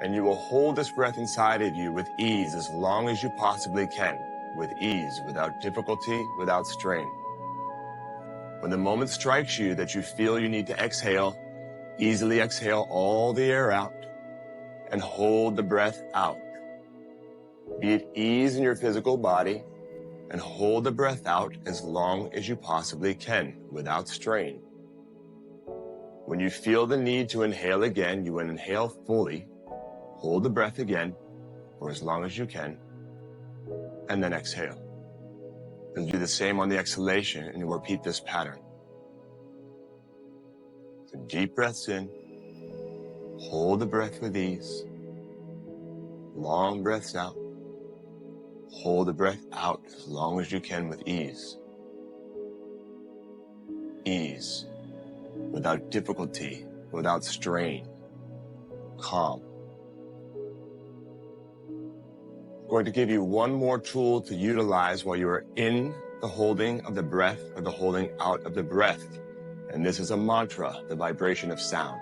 And you will hold this breath inside of you with ease as long as you possibly can, with ease, without difficulty, without strain. When the moment strikes you that you feel you need to exhale, easily exhale all the air out and hold the breath out. Be at ease in your physical body and hold the breath out as long as you possibly can, without strain. When you feel the need to inhale again, you inhale fully, hold the breath again for as long as you can, and then exhale. And do the same on the exhalation, and you'll repeat this pattern. So deep breaths in, hold the breath with ease, long breaths out, hold the breath out as long as you can with ease. Ease, without difficulty, without strain, calm. I'm going to give you one more tool to utilize while you are in the holding of the breath or the holding out of the breath. And this is a mantra, the vibration of sound.